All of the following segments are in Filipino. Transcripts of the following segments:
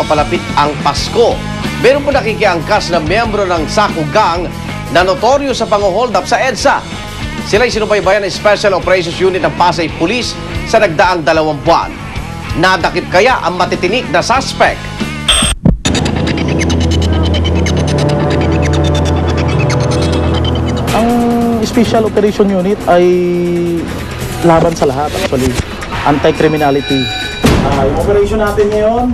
papalapit ang Pasko. Meron po nakikiangkas na miyembro ng Saco Gang na notoryo sa pang-hold up sa EDSA. Sila'y sinubaybayan ng Special Operations Unit ng Pasay Police sa nagdaang 2 buwan. Nadakip kaya ang matitinik na suspect? Ang Special Operation Unit ay laban sa lahat actually. Anti-criminality. Yung operation natin ngayon,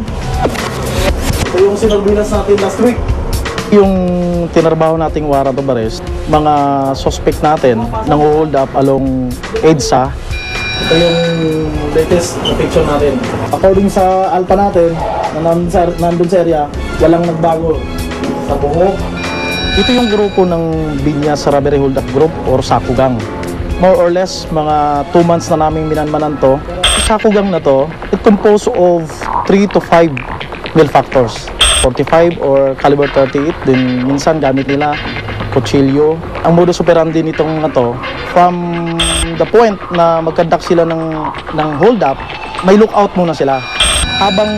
ito yung sinurveillance natin last week. Yung tinarbaho nating warrant of arrest, mga suspect natin nang hold up along EDSA. Ito yung latest na picture natin. According sa alpha natin, na nandun sa area, walang nagbago sa buhok. Ito yung grupo ng Binyas Robbery Hold Up Group or Saco Gang. More or less, mga 2 months na naming minanmanan to. Saco Gang na to, it composed of 3 to 5 malefactors. 45 or caliber 38, din minsan gamit nila kutsilyo. Ang modus operandi nitong na to, from the point na magkandak sila ng hold up, may lookout muna sila. Habang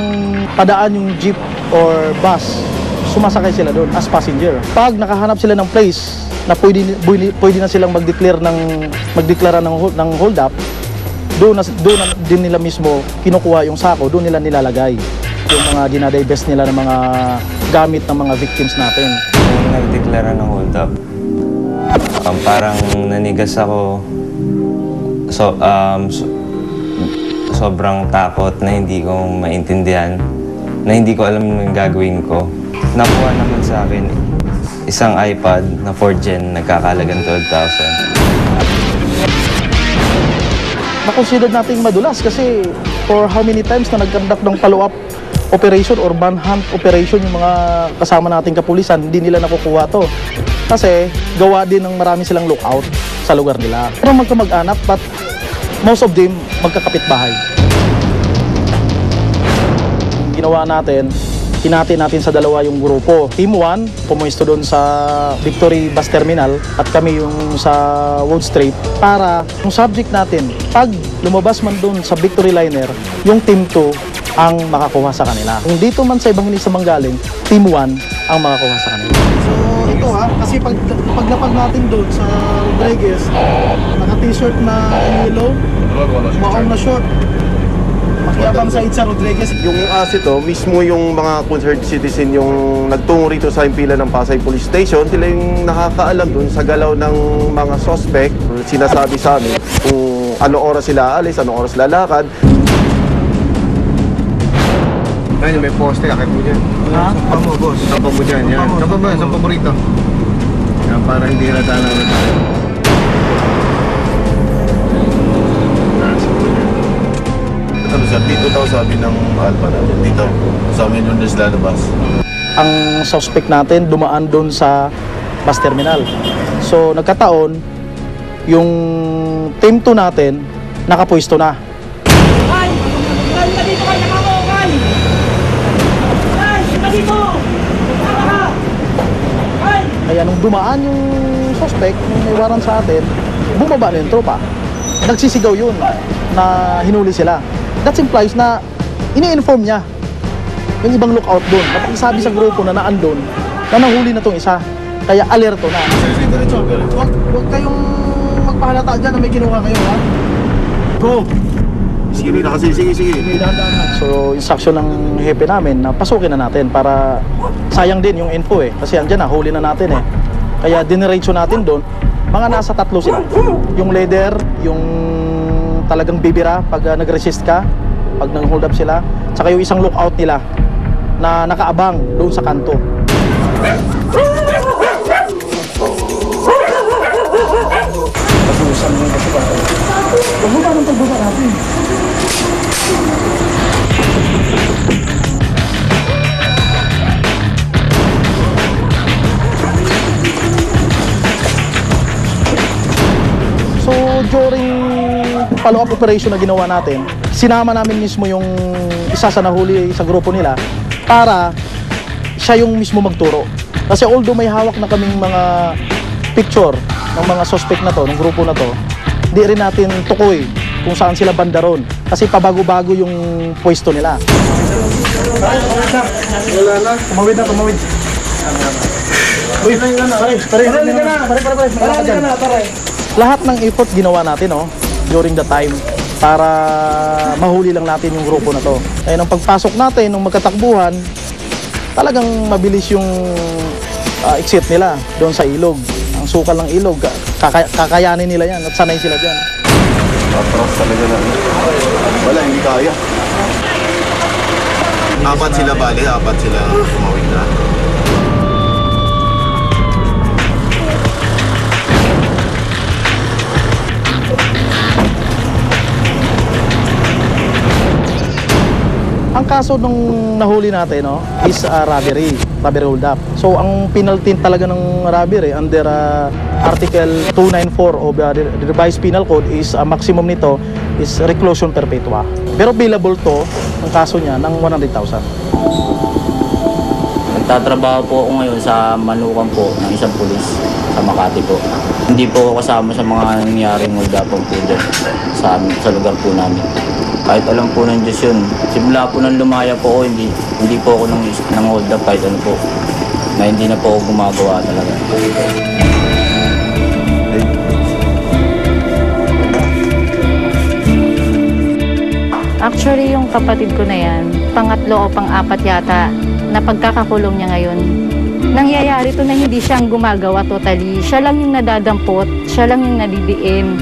padaan yung jeep or bus, sumasakay sila doon as passenger. Pag nakahanap sila ng place na pwede na silang magdeklara ng hold up, doon din nila mismo kinukuha yung sako, doon nila nilalagay yung mga dinadivest nila ng mga gamit ng mga victims natin. Nung nagdeklara ng hold up, parang nanigas ako. Sobrang takot na hindi ko maintindihan, na hindi ko alam yung gagawin ko. Nakuha naman sa akin isang iPad na 4th Gen, nagkakalagang 12,000. Na-consider nating madulas kasi for how many times na nag-conduct ng follow-up operation or manhunt operation yung mga kasama nating kapulisan, hindi nila nakukuha to. Kasi gawa din ng marami silang lookout sa lugar nila. Pero magkamag-anak, but most of them magkakapit-bahay. Ginawa natin, hinati natin sa dalawa yung grupo. Team 1, pumuesto doon sa Victory Bus Terminal at kami yung sa Wood Street para yung subject natin, pag lumabas man doon sa Victory Liner, yung Team 2 ang makakuha sa kanila. Kung dito man sa ibang hinisa manggaling, Team 1 ang makakuha sa kanila. So ito kasi paglapag natin doon sa Rodriguez, naka-t-shirt na yellow, maong na short. Makiabang sa Itza Rodriguez. Yung asset mismo yung mga concerned citizen yung nagtungo rito sa impila ng Pasay Police Station. Sila yung nakakaalam dun sa galaw ng mga suspect. Sinasabi sa amin kung ano oras sila alis, ano oras lalakad. Ayun, may poste, akit mo dyan. Ha? Sampa mo, boss. Sampa mo dyan, yan. Sampa mo, sampa mo rito. Yan, para hindi halata na ulit. Ano sa dito daw sabi ng Alpha na dito sa amin yung lalabas. Ang suspect natin dumaan doon sa bus terminal. So nagkataon, yung team 2 natin nakapwesto na. Ay! Ay! Dito kayo nakakokay! Ay! Dito! Ay! Kaya nung dumaan yung suspect, yung may warrant sa atin, bumaba na yung tropa. Nagsisigaw yun na hinuli sila. That implies na ini-inform niya yung ibang lookout doon. Napakisabi sa grupo na naandun na nahuli na tong isa. Kaya alerto na. Huwag kayong magpahalata dyan na may kinuha kayo, ha? Go! Sige na kasi, sige. So, instruction ng hepe namin na pasukin na natin para sayang din yung info Kasi andyan na, huli na natin Kaya diniretso natin doon. Mga nasa 3 sila. Yung leader, yung talagang bibira pag nag-resist ka, pag nang-hold up sila, tsaka yung isang lookout nila na nakaabang doon sa kanto. Pag-uusap mo kasi ba? Pagbaba ng pagbaba natin. So during follow-up operation na ginawa natin, sinama namin mismo yung isa sa nahuli sa grupo nila para siya yung mismo magturo. Kasi although may hawak na kaming mga picture ng mga suspect na to, ng grupo na to, di rin natin tukoy kung saan sila banda ron. Kasi pabago-bago yung pwesto nila. Wala na. Tumawid na, tumawid. Uy, pare. Lahat ng effort ginawa natin, during the time para mahuli lang natin yung grupo na to. Kaya nung pagpasok natin, nung magkatakbuhan, talagang mabilis yung exit nila doon sa ilog. Ang sukal ng ilog, kakayanin nila yan at sanay sila dyan. Patros talaga na. Wala, hindi kaya. Apat sila tumawid na. Ang kaso nung nahuli natin is robbery hold up. So ang penalty talaga ng robbery under Article 294 of the Revised Penal Code is maximum nito is reclusion perpetua. Pero billable to ang kaso niya ng 100,000. Nagtatrabaho po ako ngayon sa manukan po ng isang pulis sa Makati po. Hindi po ako kasama sa mga nangyaring hold up po dyan sa lugar po namin. Kahit alam po ng Diyos yun. Simula po nang lumaya po ako, hindi po ako nang hold up kahit ano po. Na hindi na po ako gumagawa talaga. Actually, yung kapatid ko na yan, pangatlo o pang-apat yata na pagkakakulong niya ngayon. Nangyayari to na hindi siyang gumagawa totally. Siya lang yung nadadampot, siya lang yung nadidiin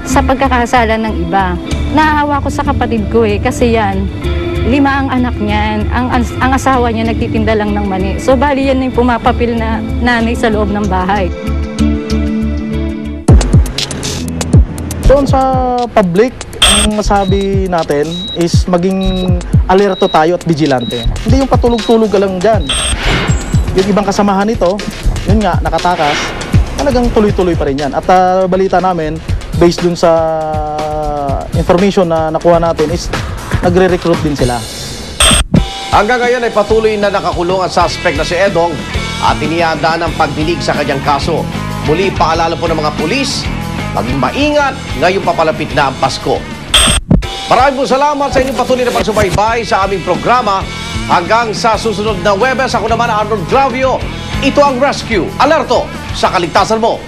sa pagkakasala ng iba. Naawa ko sa kapatid ko kasi yan, 5 ang anak niyan. Ang asawa niya nagtitinda lang ng mani. So bali yan yung pumapapil na nanay sa loob ng bahay. Doon sa public, ang masabi natin is maging alerto tayo at vigilante. Hindi yung patulog-tulog ka lang dyan. Yung ibang kasamahan nito, yun nga, nakatakas, talagang tuloy-tuloy pa rin yan. At balita namin, based dun sa information na nakuha natin is nagre-recruit din sila. Hanggang ngayon ay patuloy na nakakulong ang suspect na si Edong at inihandaan ang pagdinig sa kanyang kaso. Muli paalala po ng mga pulis, maging maingat ngayong papalapit na ang Pasko. Maraming po salamat sa inyong patuloy na pagsubaybay sa aming programa. Hanggang sa susunod na Webes, ako naman Arnold Gravio. Ito ang Rescue Alerto sa kaligtasan mo.